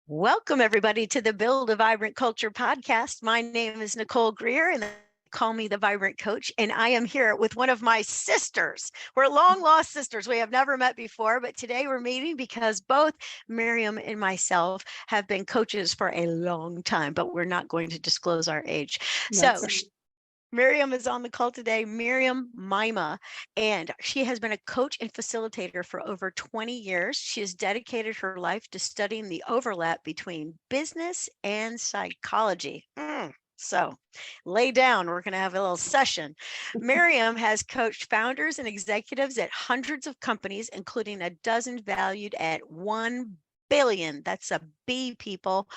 Welcome, everybody, to the Build a Vibrant Culture podcast. My name is Nicole Greer, and they call me the Vibrant Coach. And I am here with one of my sisters. We're long lost sisters. We have never met before, but today we're meeting because both Miriam and myself have been coaches for a long time, but we're not going to disclose our age. Miriam is on the call today, Miriam Meima, and she has been a coach and facilitator for over 20 years. She has dedicated her life to studying the overlap between business and psychology. So lay down, we're going to have a little session. Miriam has coached founders and executives at hundreds of companies, including a dozen valued at 1 billion. That's a B, people.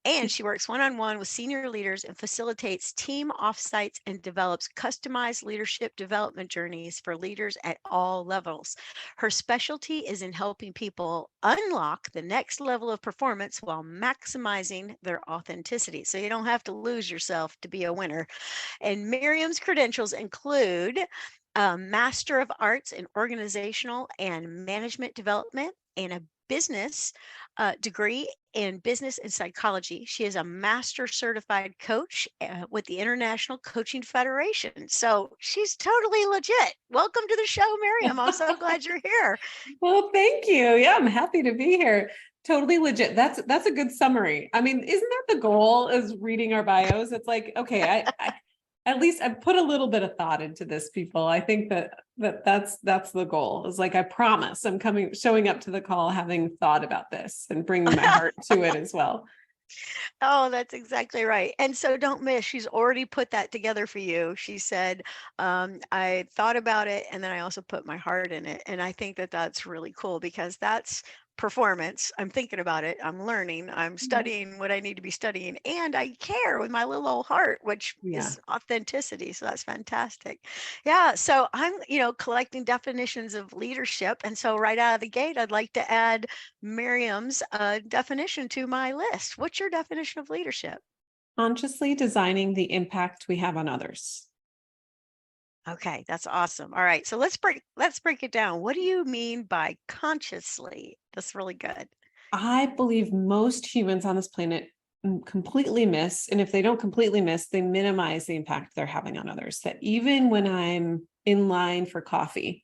And she works one-on-one with senior leaders and facilitates team offsites and develops customized leadership development journeys for leaders at all levels. Her specialty is in helping people unlock the next level of performance while maximizing their authenticity. So you don't have to lose yourself to be a winner. And Miriam's credentials include a Master of Arts in Organizational and Management Development and a business degree in business and psychology. She is a master certified coach with the International Coaching Federation. So she's totally legit. Welcome to the show, Miriam. I'm so glad you're here. Well, thank you. Yeah, I'm happy to be here. Totally legit. That's a good summary. I mean, isn't that the goal, is reading our bios? It's like, okay, I at least I put a little bit of thought into this, people. I think that's the goal. It's like, I promise I'm showing up to the call having thought about this and bringing my heart to it as well. Oh, that's exactly right. And so don't miss, she's already put that together for you. She said, I thought about it and then I also put my heart in it. And I think that that's really cool because that's performance. I'm thinking about it. I'm learning. I'm studying what I need to be studying. And I care with my little old heart, which is authenticity. So that's fantastic. Yeah. So I'm, collecting definitions of leadership. And so right out of the gate, I'd like to add Miriam's definition to my list. What's your definition of leadership? Consciously designing the impact we have on others. Okay, that's awesome. All right, so let's break it down. What do you mean by consciously? That's really good. I believe most humans on this planet completely miss, and if they don't completely miss, they minimize the impact they're having on others. That even when I'm in line for coffee,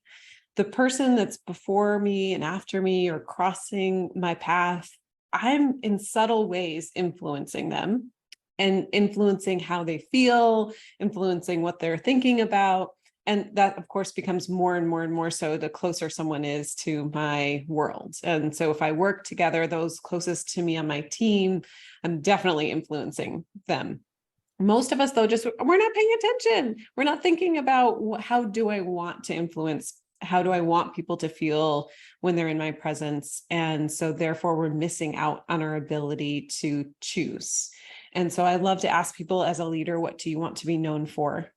the person that's before me and after me or crossing my path, I'm in subtle ways influencing them and influencing how they feel, influencing what they're thinking about. And that, of course, becomes more and more and more so the closer someone is to my world. And so if I work together, those closest to me on my team, I'm definitely influencing them. Most of us, though, we're not paying attention. We're not thinking about how do I want to influence? How do I want people to feel when they're in my presence? And so therefore, we're missing out on our ability to choose. And so I love to ask people, as a leader, what do you want to be known for?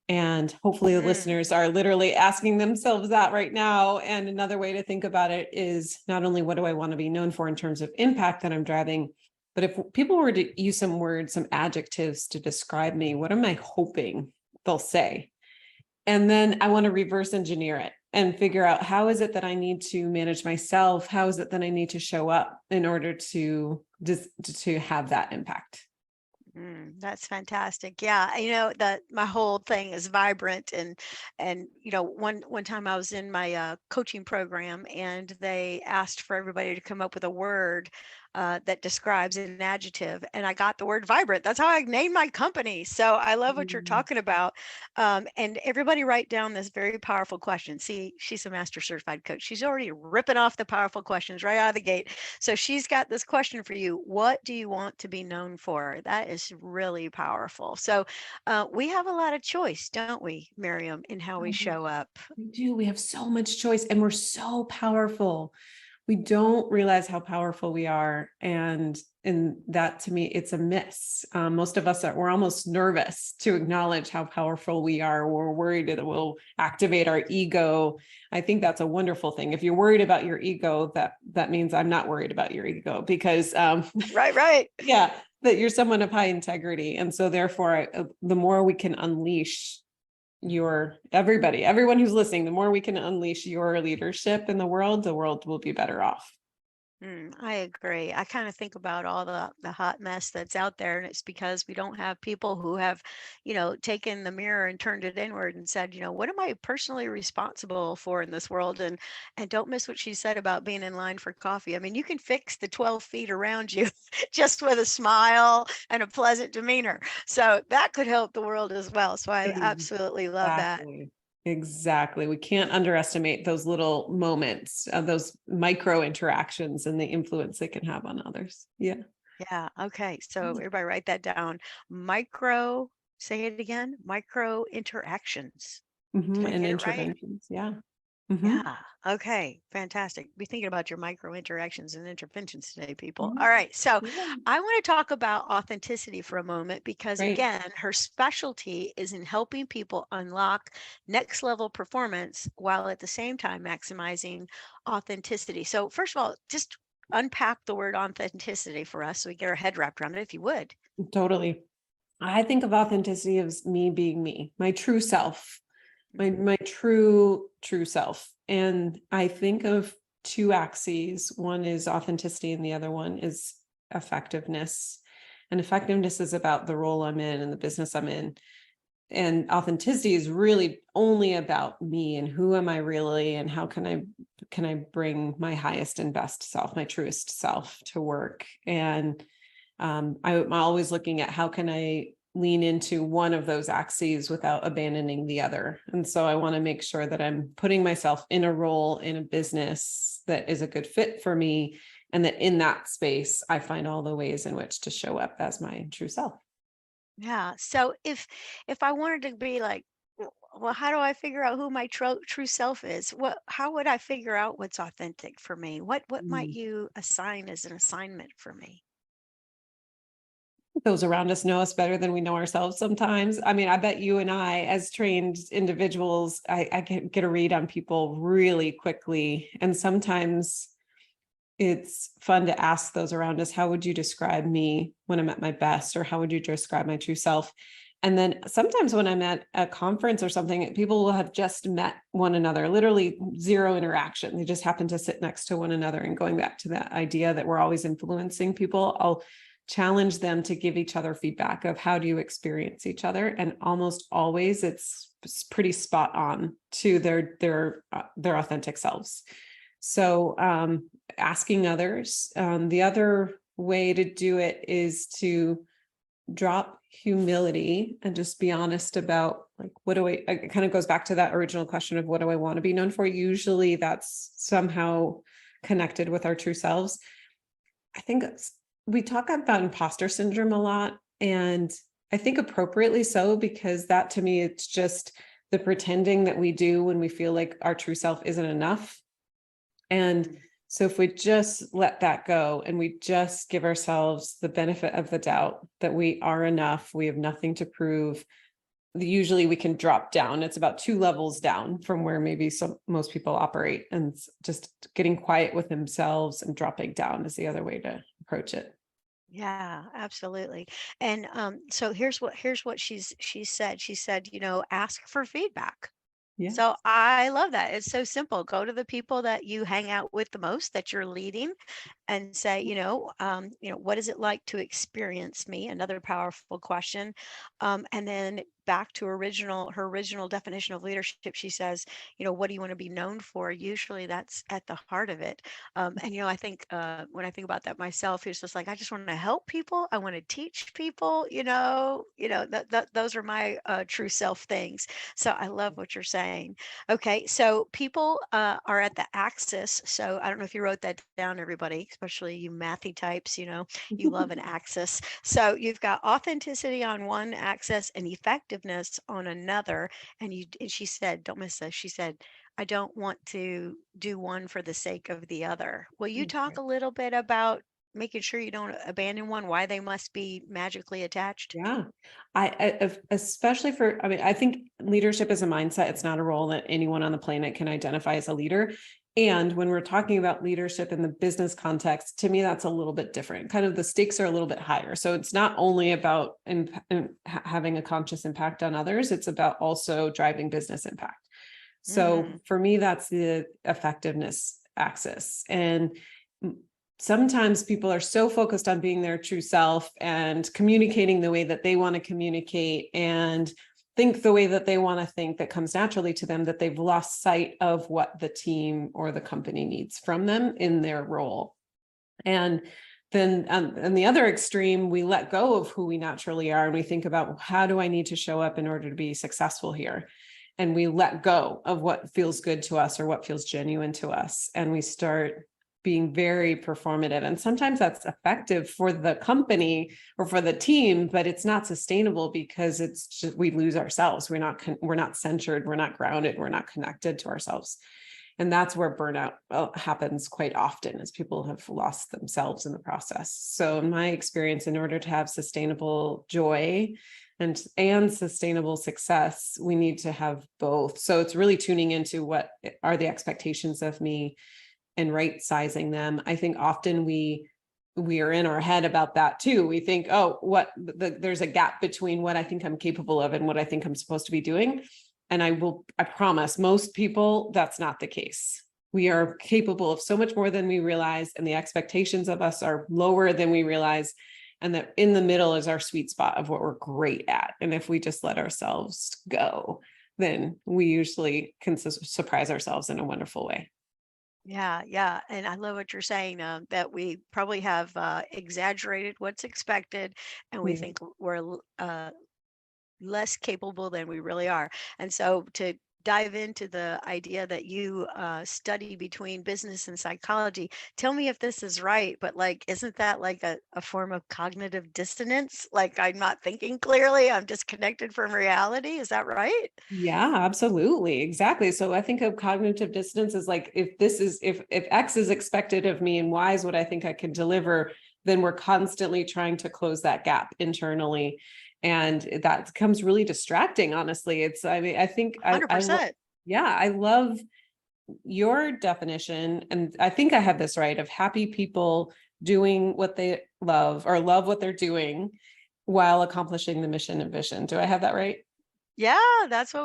And hopefully the listeners are literally asking themselves that right now. And another way to think about it is not only what do I want to be known for in terms of impact that I'm driving, but if people were to use some words, some adjectives to describe me, what am I hoping they'll say? And then I want to reverse engineer it and figure out how is it that I need to manage myself? How is it that I need to show up in order to have that impact? That's fantastic. Yeah, that my whole thing is vibrant, and one time I was in my coaching program, and they asked for everybody to come up with a word that describes an adjective, and I got the word vibrant. That's how I named my company. So I love what you're talking about. And everybody write down this very powerful question. See, she's a master certified coach. She's already ripping off the powerful questions right out of the gate. So she's got this question for you. What do you want to be known for? That is really powerful. So we have a lot of choice, don't we, Miriam, in how we show up? We do. We have so much choice and we're so powerful. We don't realize how powerful we are. And that, to me, it's a miss. Most of us we're almost nervous to acknowledge how powerful we are. We're worried that it will activate our ego. I think that's a wonderful thing. If you're worried about your ego, that means I'm not worried about your ego, because right. Yeah, that you're someone of high integrity. And so therefore, the more we can unleash everyone who's listening, the more we can unleash your leadership in the world will be better off. I agree. I kind of think about all the hot mess that's out there, and it's because we don't have people who have, taken the mirror and turned it inward and said, what am I personally responsible for in this world? And don't miss what she said about being in line for coffee. I mean, you can fix the 12 feet around you just with a smile and a pleasant demeanor. So that could help the world as well. So I absolutely love that. Exactly. Exactly. We can't underestimate those little moments, those micro interactions and the influence they can have on others. Yeah. Yeah. Okay. So everybody write that down. Micro, say it again, micro interactions. Did I And get it right? interventions. Yeah. hmm Yeah. Okay. Fantastic. Be thinking about your micro interactions and interventions today, people. All hmm right. So Yeah. I want to talk about authenticity for a moment because, Right. again, her specialty is in helping people unlock next level performance while at the same time maximizing authenticity. So, first of all, just unpack the word authenticity for us so we get our head wrapped around it, if you would. Totally. I think of authenticity as me being me, my true self, Mhm. my true self. And I think of two axes. One is authenticity and the other one is effectiveness. And effectiveness is about the role I'm in and the business I'm in. And authenticity is really only about me and who am I really and how can I bring my highest and best self, my truest self to work. And I'm always looking at how can I lean into one of those axes without abandoning the other. And so I want to make sure that I'm putting myself in a role in a business that is a good fit for me, and that in that space, I find all the ways in which to show up as my true self. Yeah. So if I wanted to be like, well, how do I figure out who my true self is? How would I figure out what's authentic for me? What might Mm. you assign as an assignment for me? Those around us know us better than we know ourselves sometimes. I mean, I bet you and I, as trained individuals, I get a read on people really quickly. And sometimes it's fun to ask those around us, how would you describe me when I'm at my best? Or how would you describe my true self? And then sometimes when I'm at a conference or something, people will have just met one another, literally zero interaction. They just happen to sit next to one another. And going back to that idea that we're always influencing people, I'll challenge them to give each other feedback of how do you experience each other. And almost always it's pretty spot on to their authentic selves. So asking others. The other way to do it is to drop humility and just be honest about like, it kind of goes back to that original question of what do I want to be known for? Usually that's somehow connected with our true selves. I think we talk about imposter syndrome a lot, and I think appropriately so, because that to me, it's just the pretending that we do when we feel like our true self isn't enough. And so if we just let that go and we just give ourselves the benefit of the doubt that we are enough, we have nothing to prove, usually we can drop down. It's about 2 levels down from where maybe most people operate, and just getting quiet with themselves and dropping down is the other way to approach it. Yeah, absolutely. And so here's what she said. She said, ask for feedback. Yeah. So I love that. It's so simple. Go to the people that you hang out with the most, that you're leading, and say, what is it like to experience me? Another powerful question. And then back to her original definition of leadership, she says, what do you want to be known for? Usually that's at the heart of it. And I think when I think about that myself, it's just like I just want to help people. I want to teach people. Those are my true self things. So I love what you're saying. Okay, so people are at the axis. So I don't know if you wrote that down, everybody, especially you mathy types, you love an axis. So you've got authenticity on one axis and effectiveness on another. And she said, don't miss this. She said, I don't want to do one for the sake of the other. Will you talk Okay. a little bit about making sure you don't abandon one, why they must be magically attached? Yeah. Especially for, I mean, I think leadership is a mindset. It's not a role that anyone on the planet can identify as a leader. And when we're talking about leadership in the business context, to me, that's a little bit different. Kind of the stakes are a little bit higher. So it's not only about having a conscious impact on others, it's about also driving business impact. So Mm, for me, that's the effectiveness axis. And sometimes people are so focused on being their true self and communicating the way that they want to communicate and think the way that they want to think that comes naturally to them, that they've lost sight of what the team or the company needs from them in their role. And then on the other extreme, we let go of who we naturally are and we think about, how do I need to show up in order to be successful here? And we let go of what feels good to us or what feels genuine to us. And we start being very performative. And sometimes that's effective for the company or for the team, but it's not sustainable because it's just, we lose ourselves. We're not centered. We're not grounded. We're not connected to ourselves. And that's where burnout happens quite often, as people have lost themselves in the process. So in my experience, in order to have sustainable joy and sustainable success, we need to have both. So it's really tuning into what are the expectations of me and right sizing them. I think often we are in our head about that too. We think, oh, there's a gap between what I think I'm capable of and what I think I'm supposed to be doing. And I promise most people, that's not the case. We are capable of so much more than we realize, and the expectations of us are lower than we realize. And that in the middle is our sweet spot of what we're great at. And if we just let ourselves go, then we usually can surprise ourselves in a wonderful way. Yeah, yeah. And I love what you're saying, that we probably have exaggerated what's expected, and we Mm. think we're less capable than we really are. And so to dive into the idea that you study between business and psychology, tell me if this is right, but like, isn't that like a form of cognitive dissonance? Like, I'm not thinking clearly, I'm disconnected from reality. Is that right? Yeah, absolutely. Exactly. So I think of cognitive dissonance as like, if X is expected of me and Y is what I think I can deliver, then we're constantly trying to close that gap internally. And that becomes really distracting, honestly. I think $100%. yeah, I love your definition. And I think I have this right, of happy people doing what they love or love what they're doing while accomplishing the mission and vision. Do I have that right? Yeah, that's what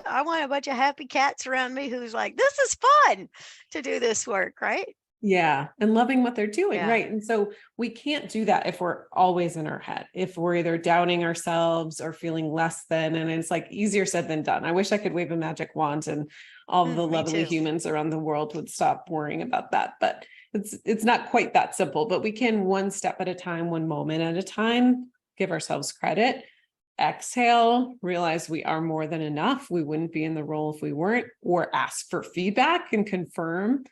I want a bunch of happy cats around me who's like, this is fun to do this work, right? Yeah. And loving what they're doing. Yeah. Right. And so we can't do that if we're always in our head, if we're either doubting ourselves or feeling less than, and it's like easier said than done. I wish I could wave a magic wand and all the Me lovely too. humans around the world would stop worrying about that. But it's not quite that simple, but we can, one step at a time, one moment at a time, give ourselves credit, exhale, realize we are more than enough. We wouldn't be in the role if we weren't, or ask for feedback and confirm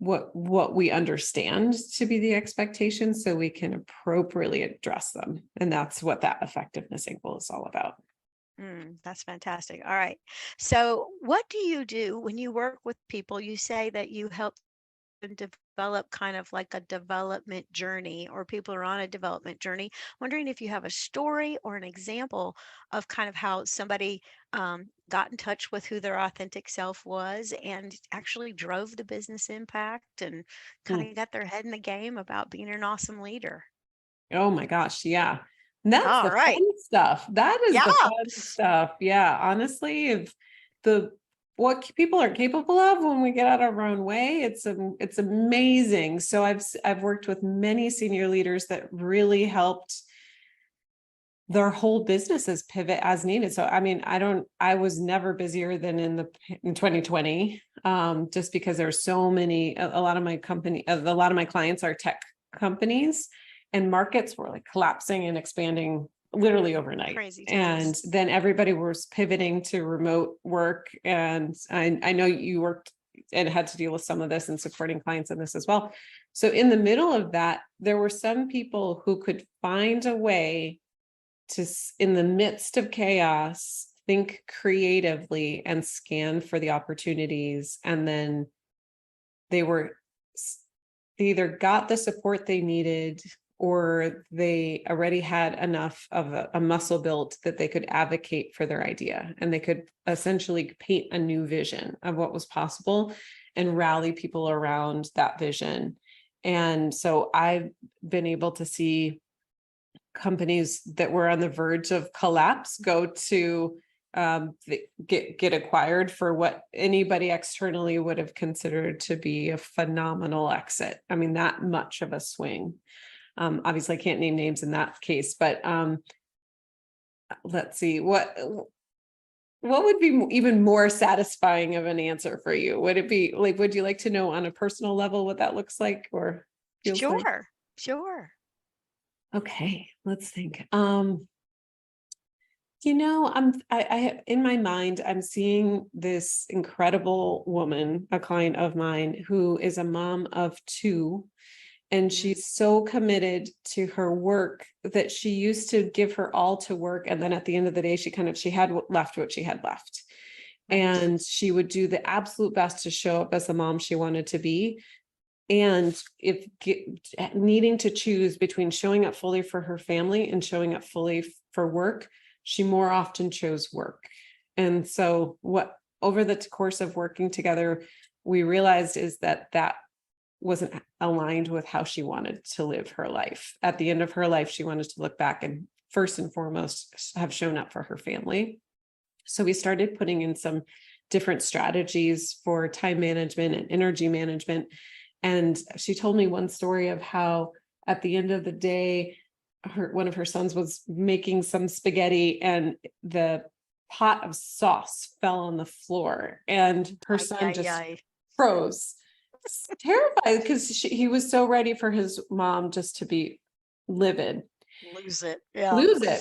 what we understand to be the expectations so we can appropriately address them. And that's what that effectiveness angle is all about. That's fantastic. All right. So, what do you do when you work with people? You say that you help them develop kind of like a development journey, or people are on a development journey. Wondering if you have a story or an example of kind of how somebody got in touch with who their authentic self was and actually drove the business impact and kind Mm. of got their head in the game about being an awesome leader. Oh my gosh. Yeah. And that's All the right. fun stuff. That is the Yeah. fun stuff. Yeah. Honestly, if the what people are capable of when we get out of our own way, it's amazing. So I've worked with many senior leaders that really helped their whole businesses pivot as needed. So, I mean, I was never busier than in 2020, just because there's so many, a lot of my clients are tech companies, and markets were like collapsing and expanding literally overnight. Crazy And times. then everybody was pivoting to remote work. And I know you worked and had to deal with some of this and supporting clients in this as well. So in the middle of that, there were some people who could find a way to, in the midst of chaos, think creatively and scan for the opportunities. And then they either got the support they needed, or they already had enough of a muscle built that they could advocate for their idea, and they could essentially paint a new vision of what was possible and rally people around that vision. And so I've been able to see companies that were on the verge of collapse go to get acquired for what anybody externally would have considered to be a phenomenal exit. I mean, that much of a swing. Obviously I can't name names in that case, but let's see, what would be even more satisfying of an answer for you? Would it be like, would you like to know on a personal level what that looks like or feels like? Sure. Okay, let's think. I in my mind, I'm seeing this incredible woman, a client of mine, who is a mom of two, and she's so committed to her work that she used to give her all to work, and then at the end of the day, she had left what she had left, and she would do the absolute best to show up as the mom she wanted to be. And if needing to choose between showing up fully for her family and showing up fully for work, she more often chose work. And so what over the course of working together, we realized is that wasn't aligned with how she wanted to live her life. At the end of her life, she wanted to look back and first and foremost have shown up for her family. So we started putting in some different strategies for time management and energy management. And she told me one story of how at the end of the day, one of her sons was making some spaghetti and the pot of sauce fell on the floor and her son just froze. It's terrified because he was so ready for his mom just to be livid. Lose it,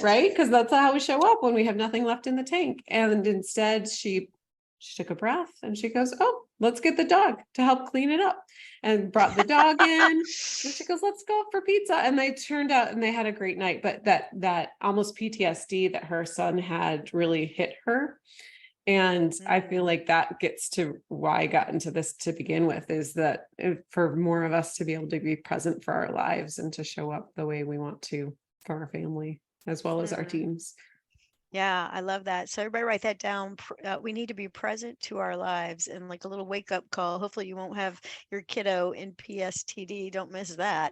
right? Because that's how we show up when we have nothing left in the tank. And instead she took a breath and she goes, oh, let's get the dog to help clean it up, and brought the dog in. And she goes, let's go for pizza. And they turned out and they had a great night. But that almost PTSD that her son had really hit her. And I feel like that gets to why I got into this to begin with, is that for more of us to be able to be present for our lives and to show up the way we want to for our family as well as our teams. Yeah, I love that. So everybody write that down. We need to be present to our lives, and like a little wake up call. Hopefully you won't have your kiddo in PSTD. Don't miss that.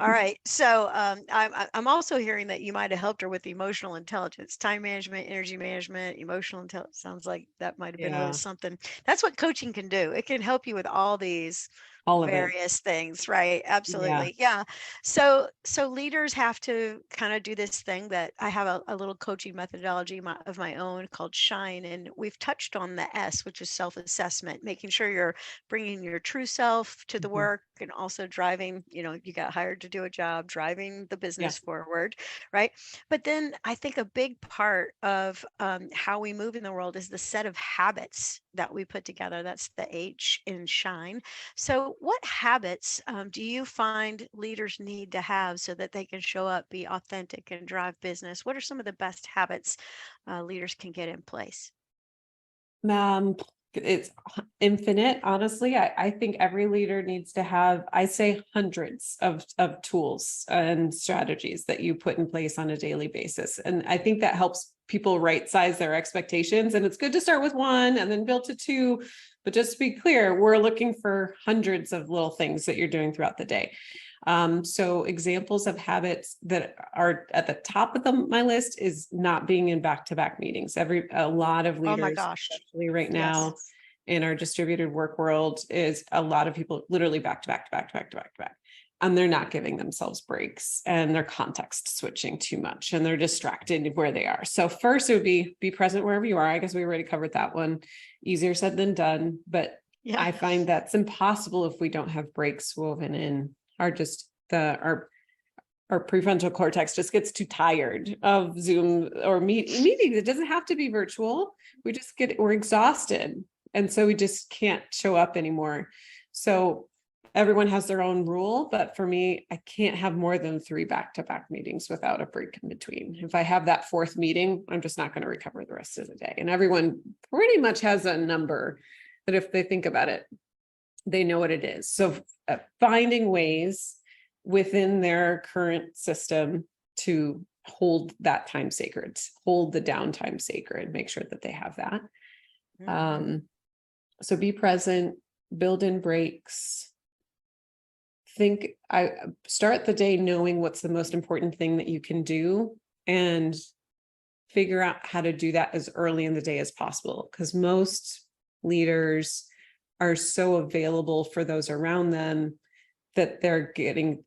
All right. So I'm also hearing that you might have helped her with emotional intelligence, time management, energy management, emotional intelligence. Sounds like that might have been a little something. That's what coaching can do. It can help you with all these various things, right? Absolutely. Yeah. So leaders have to kind of do this thing that I have a little coaching methodology of my own called Shine, and we've touched on the S, which is self-assessment, making sure you're bringing your true self to the work, and also driving, you got hired to do a job, driving the business forward, right? But then I think a big part of how we move in the world is the set of habits that we put together. That's the H in Shine. So what habits do you find leaders need to have so that they can show up, be authentic, and drive business? What are some of the best habits leaders can get in place? It's infinite. Honestly, I think every leader needs to have, I say, hundreds of tools and strategies that you put in place on a daily basis. And I think that helps people right size their expectations. And it's good to start with one and then build to two. But just to be clear, we're looking for hundreds of little things that you're doing throughout the day. So examples of habits that are at the top of my list is not being in back-to-back meetings. A lot of leaders, oh my gosh, especially right now in our distributed work world, is a lot of people literally back to back to back to back to back to back. And they're not giving themselves breaks, and they're context switching too much, and they're distracted where they are. So first it would be present wherever you are. I guess we already covered that one. Easier said than done, but I find that's impossible if we don't have breaks woven in. Our prefrontal cortex just gets too tired of Zoom or meetings. It doesn't have to be virtual. We're exhausted. And so we just can't show up anymore. So everyone has their own rule, but for me, I can't have more than 3 back-to-back meetings without a break in between. If I have that 4th meeting, I'm just not going to recover the rest of the day. And everyone pretty much has a number that if they think about it, they know what it is. So finding ways within their current system to hold that time sacred, hold the downtime sacred, make sure that they have that. So be present, build in breaks. I start the day knowing what's the most important thing that you can do, and figure out how to do that as early in the day as possible, because most leaders are so available for those around them that they're getting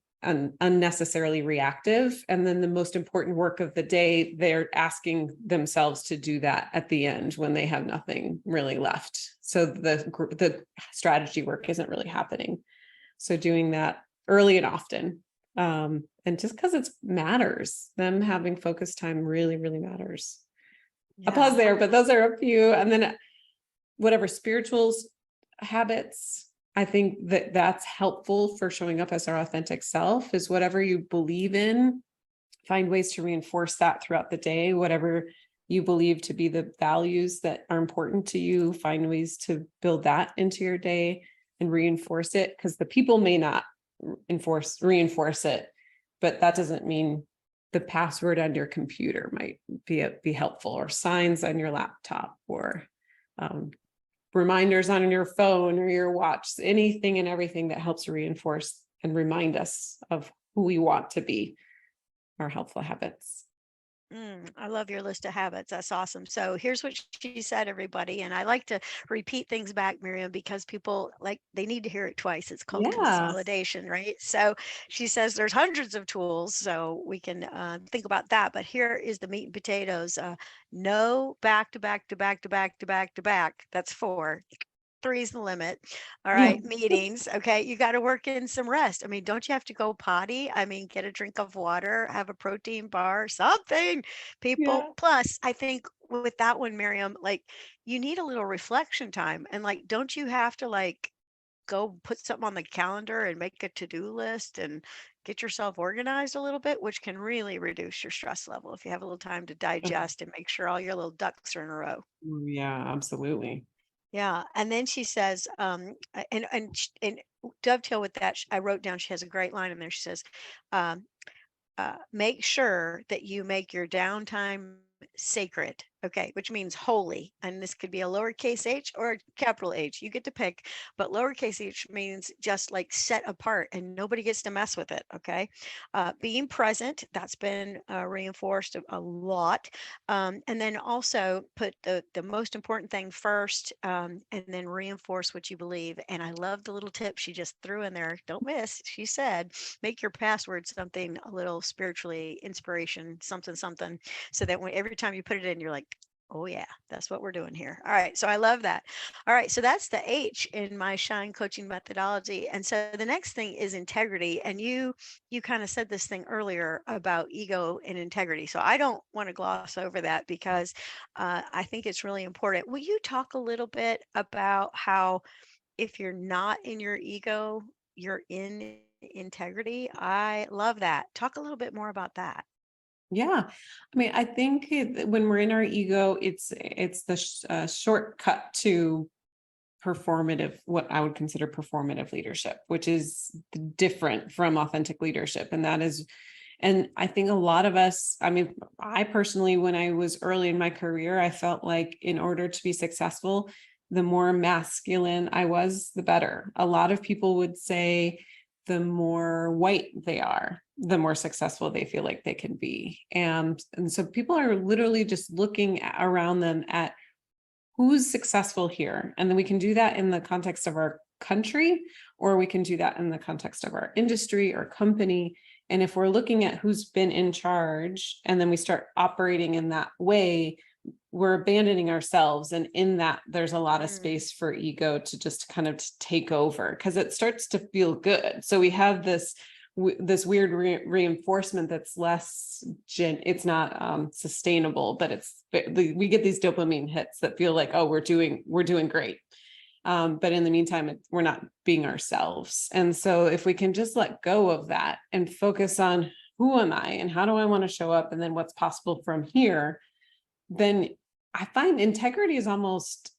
unnecessarily reactive. And then the most important work of the day, they're asking themselves to do that at the end when they have nothing really left. So the strategy work isn't really happening. So doing that early and often. And just because it matters, them having focus time really, really matters. Yeah. I'll pause there, but those are a few. And then whatever spirituals habits, I think that that's helpful for showing up as our authentic self, is whatever you believe in, find ways to reinforce that throughout the day. Whatever you believe to be the values that are important to you, find ways to build that into your day and reinforce it, because the people may not reinforce it, but that doesn't mean the password on your computer might be helpful, or signs on your laptop, or reminders on your phone or your watch, anything and everything that helps reinforce and remind us of who we want to be are helpful habits. I love your list of habits. That's awesome. So here's what she said, everybody. And I like to repeat things back, Miriam, because people they need to hear it twice. It's called consolidation, right? So she says there's hundreds of tools, so we can think about that. But here is the meat and potatoes. No back to back to back to back to back to back. That's 4. 3 is the limit. All right. Meetings. Okay. You got to work in some rest. I mean, don't you have to go potty? I mean, get a drink of water, have a protein bar, something, people. Yeah. Plus, I think with that one, Miriam, you need a little reflection time. And don't you have to go put something on the calendar and make a to-do list and get yourself organized a little bit, which can really reduce your stress level if you have a little time to digest and make sure all your little ducks are in a row. Yeah, absolutely. Yeah, and then she says, and dovetail with that, I wrote down. She has a great line in there. She says, um, "Make sure that you make your downtime sacred." Okay, which means holy, and this could be a lowercase h or a capital H. You get to pick, but lowercase h means just set apart, and nobody gets to mess with it. Okay, being present, that's been reinforced a lot, and then also put the most important thing first, and then reinforce what you believe. And I love the little tip she just threw in there. Don't miss. She said, make your password something a little spiritually inspiration, something, something, so that every time you put it in, you're like, oh yeah, that's what we're doing here. All right. So I love that. All right. So that's the H in my Shine coaching methodology. And so the next thing is integrity. And you kind of said this thing earlier about ego and integrity. So I don't want to gloss over that, because I think it's really important. Will you talk a little bit about how, if you're not in your ego, you're in integrity? I love that. Talk a little bit more about that. Yeah. I mean, I think when we're in our ego, it's the shortcut to performative, what I would consider performative leadership, which is different from authentic leadership. And I think a lot of us, I mean, I personally, when I was early in my career, I felt like in order to be successful, the more masculine I was, the better. A lot of people would say the more white they are, the more successful they feel like they can be. And so people are literally just looking around them at who's successful here. And then we can do that in the context of our country, or we can do that in the context of our industry or company. And if we're looking at who's been in charge, and then we start operating in that way, we're abandoning ourselves. And in that, there's a lot of space for ego to just kind of take over, because it starts to feel good. So we have this weird reinforcement that's it's not sustainable, but we get these dopamine hits that feel like, oh, we're doing great. But in the meantime, we're not being ourselves. And so if we can just let go of that and focus on who am I and how do I want to show up, and then what's possible from here, then I find integrity is almost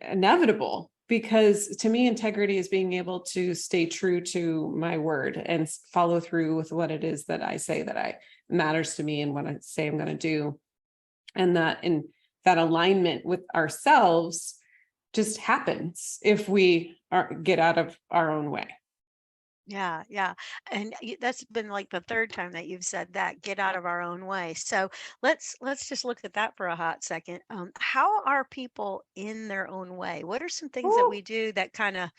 inevitable, because to me, integrity is being able to stay true to my word and follow through with what it is that I say that matters to me and what I say I'm going to do. And that alignment with ourselves just happens if we get out of our own way. Yeah, yeah. And that's been like the third time that you've said that, get out of our own way. So let's just look at that for a hot second. How are people in their own way? What are some things that Oh, we do that kind of,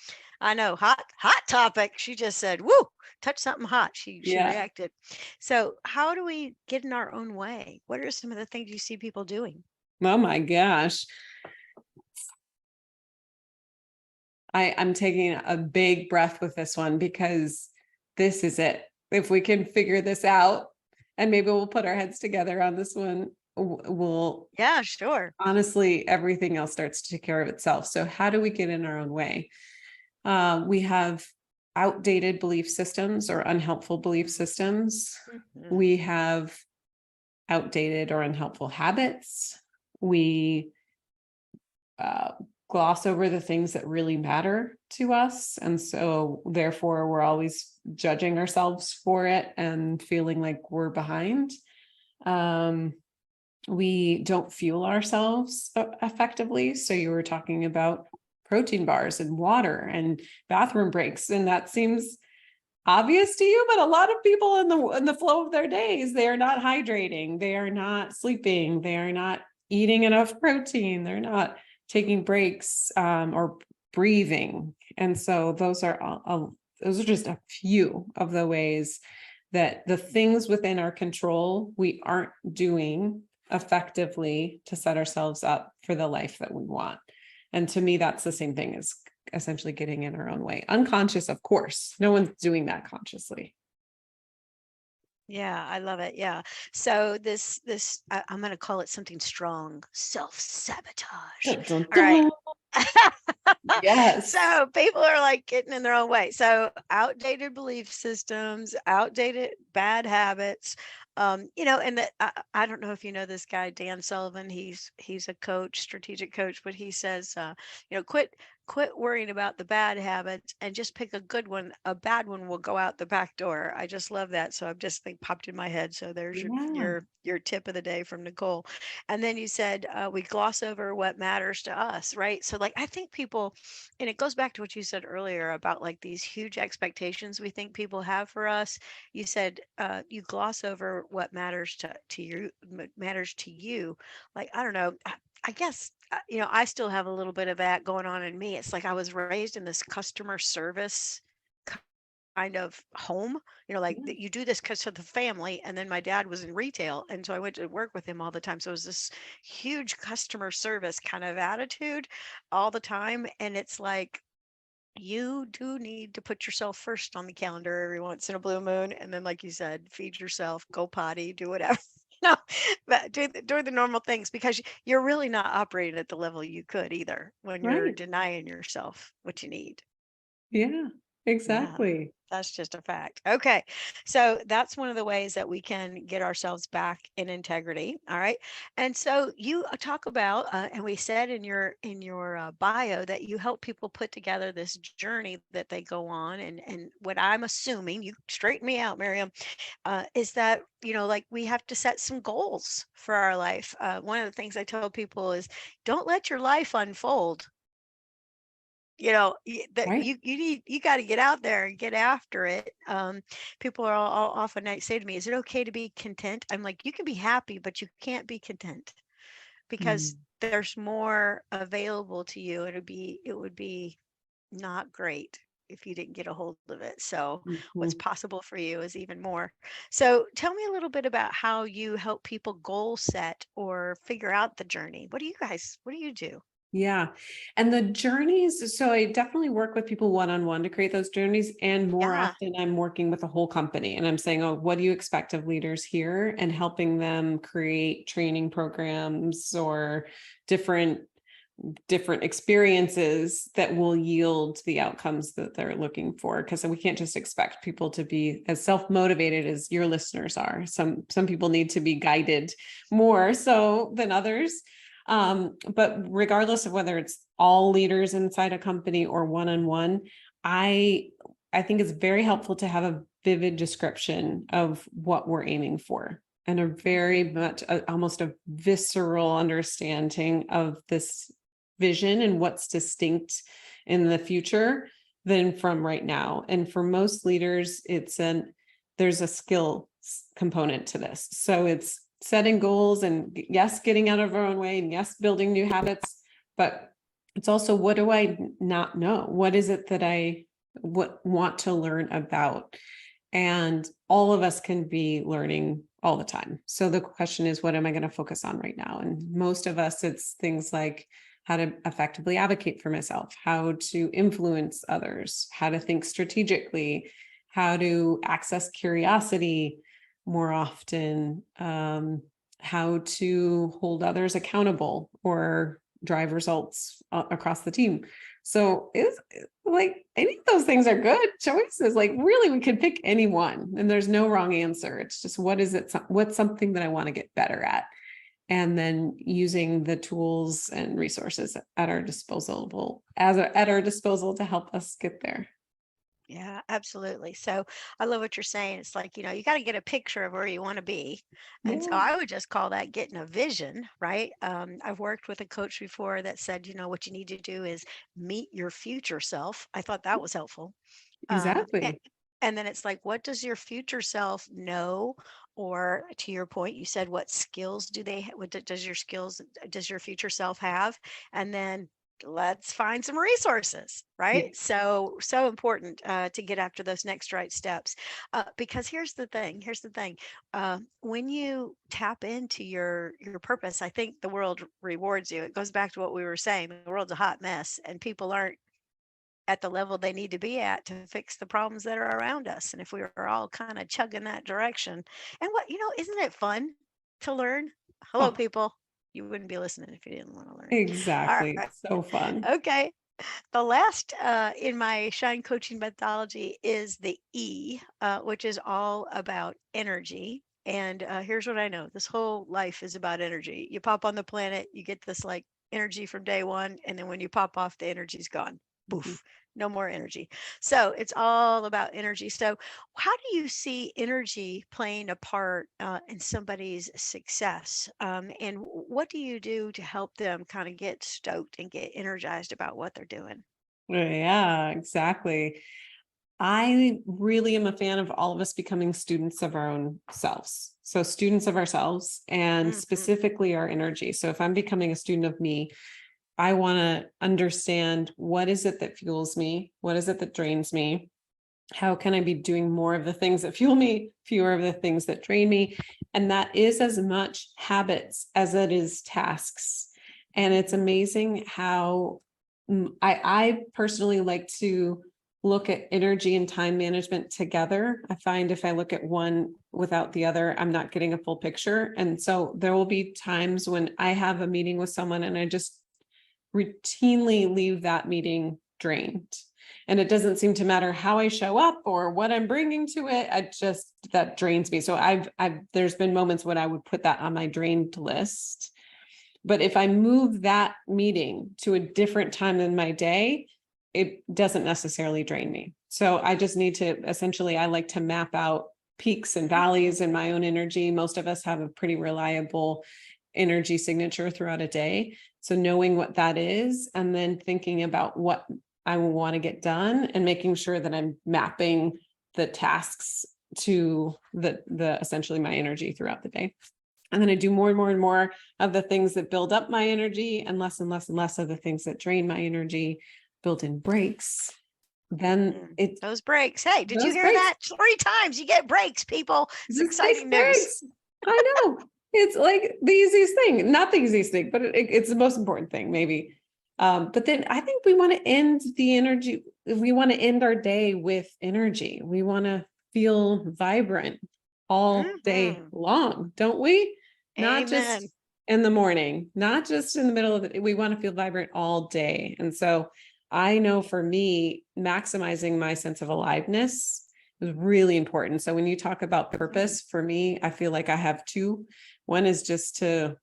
I know, hot topic. She just said, "Woo, touch something hot." She yeah. reacted. So how do we get in our own way? What are some of the things you see people doing? Oh my gosh. I'm taking a big breath with this one because this is it. If we can figure this out, and maybe we'll put our heads together on this one, we'll Yeah, sure. honestly, everything else starts to take care of itself. So how do we get in our own way? We have outdated belief systems or unhelpful belief systems. Mhm. We have outdated or unhelpful habits. We uh, gloss over the things that really matter to us. And so, therefore, we're always judging ourselves for it and feeling like we're behind. Um, we don't fuel ourselves effectively. So, you were talking about protein bars and water and bathroom breaks, and that seems obvious to you, but a lot of people in the flow of their days, they are not hydrating, they are not sleeping, they are not eating enough protein, they're not taking breaks or breathing. And so those are just a few of the ways that the things within our control we aren't doing effectively to set ourselves up for the life that we want. And to me, that's the same thing as essentially getting in our own way. Unconscious, of course. No one's doing that consciously. Yeah, I love it. Yeah. So I'm going to call it something strong, self-sabotage. Dun, dun, All right. dun. Yes. So people are like getting in their own way. So outdated belief systems, outdated bad habits. And I don't know if you know this guy, Dan Sullivan. He's a coach, strategic coach, but he says, quit worrying about the bad habits and just pick a good one. A bad one will go out the back door. I just love that. So I've just think popped in my head. So there's your Yeah. your your tip of the day from Nicole. And then you said we gloss over what matters to us, right? So like I think people, and it goes back to what you said earlier about like these huge expectations we think people have for us. You said you gloss over what matters to you. Like I don't know. I guess I still have a little bit of that going on in me. It's like I was raised in this customer service kind of home, like Yeah. that you do this because of the family. And then my dad was in retail. And so I went to work with him all the time. So it was this huge customer service kind of attitude all the time. And it's like, you do need to put yourself first on the calendar every once in a blue moon. And then, like you said, feed yourself, go potty, do whatever. No, but do the normal things because you're really not operating at the level you could either when you're Right. denying yourself what you need. Yeah. Yeah, Exactly. that's just a fact. Okay. So that's one of the ways that we can get ourselves back in integrity. All right. And so you talk about, and we said in your bio that you help people put together this journey that they go on. And what I'm assuming, you straighten me out, Miriam, is that, like we have to set some goals for our life. One of the things I tell people is don't let your life unfold. That Right. you got to get out there and get after it. People are all often say to me, is it okay to be content? I'm like, you can be happy but you can't be content because Mm. there's more available to you. It would be not great if you didn't get a hold of it. So what's Mhm. possible for you is even more. So tell me a little bit about how you help people goal set or figure out the journey. What do you do? Yeah. And the journeys, so I definitely work with people one-on-one to create those journeys. And more Yeah. often, I'm working with a whole company and I'm saying, oh, what do you expect of leaders here? And helping them create training programs or different experiences that will yield the outcomes that they're looking for, because we can't just expect people to be as self-motivated as your listeners are. Some people need to be guided more so than others. But regardless of whether it's all leaders inside a company or one-on-one, i I think it's very helpful to have a vivid description of what we're aiming for and a very Mhm. much almost a visceral understanding of this vision and what's distinct in the future, than from right now. And for most leaders, there's a skill component to this. So it's setting goals and yes, getting out of our own way and yes, building new habits, but it's also, what do I not know? What is it that I want to learn about? And all of us can be learning all the time. So the question is, what am I going to focus on right now? And most of us, it's things like how to effectively advocate for myself, how to influence others, how to think strategically, how to access curiosity more often, how to hold others accountable or drive results across the team. So it's like any of those things are good choices. Like really, we could pick any one and there's no wrong answer. It's just, what's something that I want to get better at? And then using the tools and resources at our disposal to help us get there. Yeah, absolutely. So I love what you're saying. It's like, you got to get a picture of where you want to be. And so Yeah, I would just call that getting a vision, right? I've worked with a coach before that said, what you need to do is meet your future self. I thought that was helpful. Um, a- exactly. and then it's like, what does your future self know? Or to your point, you said, what skills does your future self have? And then let's find some resources, Yeah. right? So important to get after those next right steps. Because here's the thing. When you tap into your purpose, I think the world rewards you. It goes back to what we were saying. The world's a hot mess, and people aren't at the level they need to be at to fix the problems that are around us. And if we were all kind of chugging that direction, and isn't it fun to learn? Hello, Oh, people. You wouldn't be listening if you didn't want to learn. All exactly. right. It's so fun. Okay. The last in my Shine coaching methodology is the E, which is all about energy. And here's what I know: this whole life is about energy. You pop on the planet, you get this like energy from day one. And then when you pop off, the energy's gone. Mhm. Poof, no more energy. So it's all about energy. So, how do you see energy playing a part in somebody's success? And what do you do to help them kind of get stoked and get energized about what they're doing? Yeah, exactly. I really am a fan of all of us becoming students of our own selves. So, students of ourselves and Mhm. specifically our energy. So, if I'm becoming a student of me, I want to understand, what is it that fuels me? What is it that drains me? How can I be doing more of the things that fuel me, fewer of the things that drain me? And that is as much habits as it is tasks. And it's Mhm. amazing how I personally like to look at energy and time management together. I find if I look at one without the other, I'm not getting a full picture. And so there will be times when I have a meeting with someone and I just routinely leave that meeting drained. And it doesn't seem to matter how I show up or what I'm bringing to it. That drains me. So there's been moments when I would put that on my drained list. But if I move that meeting to a different time in my day, it doesn't necessarily drain me. So I just need to I like to map out peaks and valleys in my own energy. Most of us have a pretty reliable energy signature throughout a day. So knowing what that is, and then thinking about what I want to get done and making sure that I'm mapping the tasks to the essentially my energy throughout the day. And then I do more and more and more of the things that build up my energy and less and less and less of the things that drain my energy, built in breaks. Then Those breaks. Hey, did you those hear breaks, that? 3 times you get breaks, people. It's just take exciting news. breaks. I know. It's like the easiest thing, not the easiest thing, but it's the most important thing, maybe. But then I think we want to end the energy. We want to end our day with energy. We want to feel vibrant all day Hmm. long, don't we? Not just Amen. in the morning, not just in the middle of it. We want to feel vibrant all day. And so I know for me, maximizing my sense of aliveness is really important. So when you talk about purpose, for me, I feel like I have two. One is just to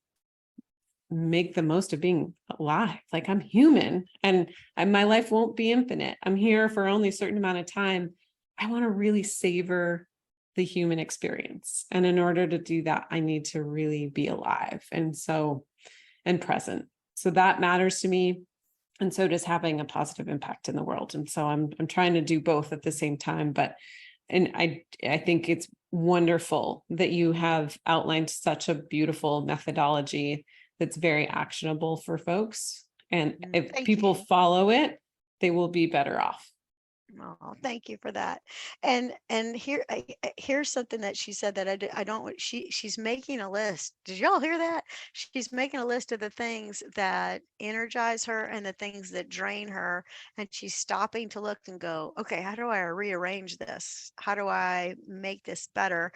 make the most of being alive. Like I'm human and my life won't be infinite. I'm here for only a certain amount of time. I want to really savor the human experience. And in order to do that, I need to really be alive and present. So that matters to me. And so does having a positive impact in the world. And so I'm trying to do both at the same time. And I think it's wonderful that you have outlined such a beautiful methodology that's very actionable for folks. And if Thank people you. follow it, they will be better off. Oh, thank you for that. And here's something that she said that I don't she's making a list. Did y'all hear that? She's making a list of the things that energize her and the things that drain her, and she's stopping to look and go, okay, how do I rearrange this? How do I make this better?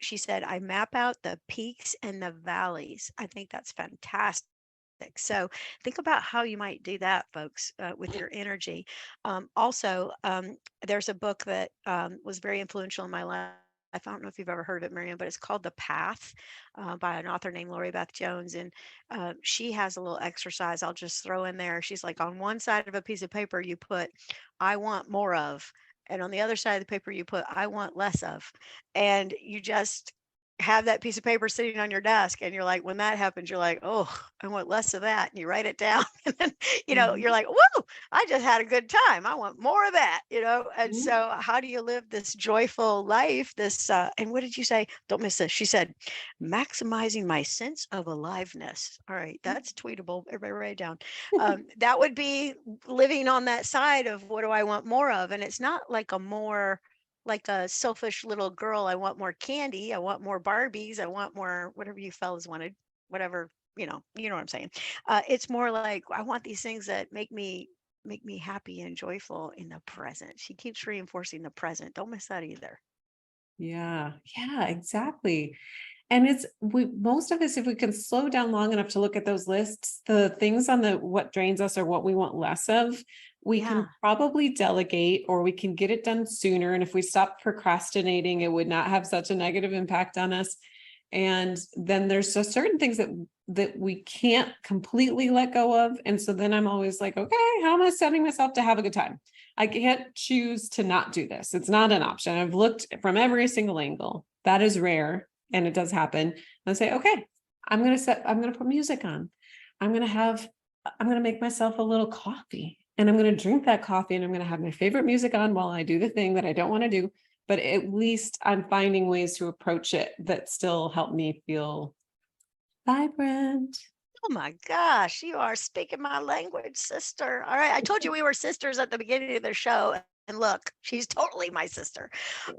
She said, I map out the peaks and the valleys. I think that's fantastic. So think about how you might do that, folks, with your energy. There's a book that was very influential in my life. I don't know if you've ever heard of it, Miriam, but it's called The Path by an author named Lori Beth Jones. And she has a little exercise I'll just throw in there. She's like, on one side of a piece of paper, you put, I want more of. And on the other side of the paper, you put, I want less of. And you just have that piece of paper sitting on your desk, and you're like, when that happens, you're like, oh, I want less of that, and you write it down. And then you're like, whoa, I just had a good time, I want more of that. And Mhm. so how do you live this joyful life, this and what did you say? Don't miss this. She said, maximizing my sense of aliveness. All right, that's tweetable. Everybody write it down. That would be living on that side of, what do I want more of? And it's not like a selfish little girl. I want more candy. I want more Barbies. I want more whatever you fellas wanted, whatever, you know what I'm saying. It's more like, I want these things that make me happy and joyful in the present. She keeps reinforcing the present. Don't miss that either. Yeah, yeah, exactly. And most of us, if we can slow down long enough to look at those lists, the things on the what drains us or what we want less of, we Yeah. can probably delegate or we can get it done sooner. And if we stop procrastinating, it would not have such a negative impact on us. And then there's just certain things that we can't completely let go of. And so then I'm always like, okay, how am I setting myself to have a good time? I can't choose to not do this. It's not an option. I've looked from every single angle. That is rare, and it does happen. And say, okay, I'm going to put music on. I'm going to make myself a little coffee, and I'm going to drink that coffee, and I'm going to have my favorite music on while I do the thing that I don't want to do. But at least I'm finding ways to approach it that still help me feel vibrant. Oh my gosh, you are speaking my language, sister. All right. I told you we were sisters at the beginning of the show. And look, she's totally my sister.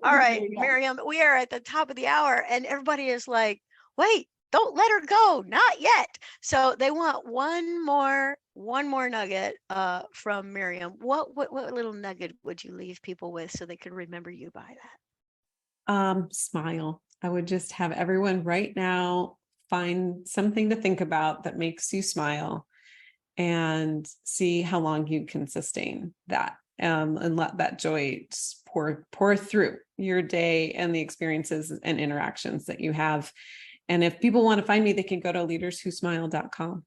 All There right, you go. Miriam, we are at the top of the hour, and everybody is like, wait, don't let her go. Not yet. So they want one more nugget from Miriam. What little nugget would you leave people with so they can remember you by that? Smile. I would just have everyone right now find something to think about that makes you smile and see how long you can sustain that. And let that joy just pour through your day and the experiences and interactions that you have. And if people want to find me, they can go to leaderswhosmile.com.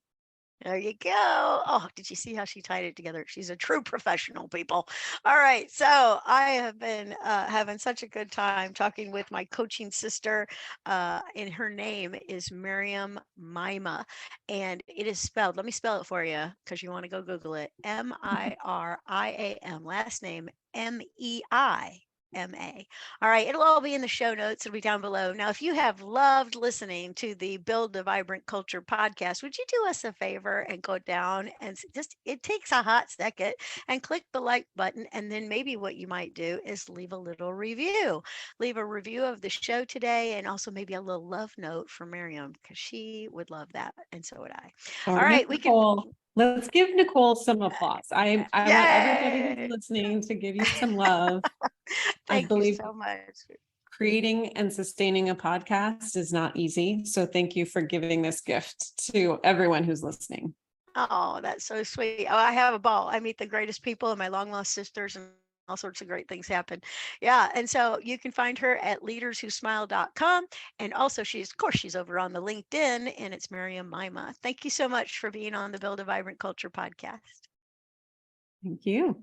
There you go. Oh, did you see how she tied it together? She's a true professional, people. All right. So I have been having such a good time talking with my coaching sister. And her name is Miriam Meima. And it is spelled, let me spell it for you because you want to go Google it. Miriam. Last name Meima. All right, it'll all be in the show notes. It'll be down below. Now, if you have loved listening to the Build a Vibrant Culture podcast, would you do us a favor and go down and just, it takes a hot second, and click the like button. And then maybe what you might do is leave a little review. Leave a review of the show today, and also maybe a little love note for Miriam because she would love that. And so would I. Or All right, we can. Nicole. Let's give Nicole some applause. I want everybody who's Yay. listening to give you some love. I Thank you believe so much. creating and sustaining a podcast is not easy. So thank you for giving this gift to everyone who's listening. Oh, that's so sweet. Oh, I have a ball. I meet the greatest people and my long lost sisters, and all sorts of great things happen. Yeah. And so you can find her at leaderswhosmile.com. And also of course, she's over on the LinkedIn, and it's Miriam Meima. Thank you so much for being on the Build a Vibrant Culture podcast. Thank you.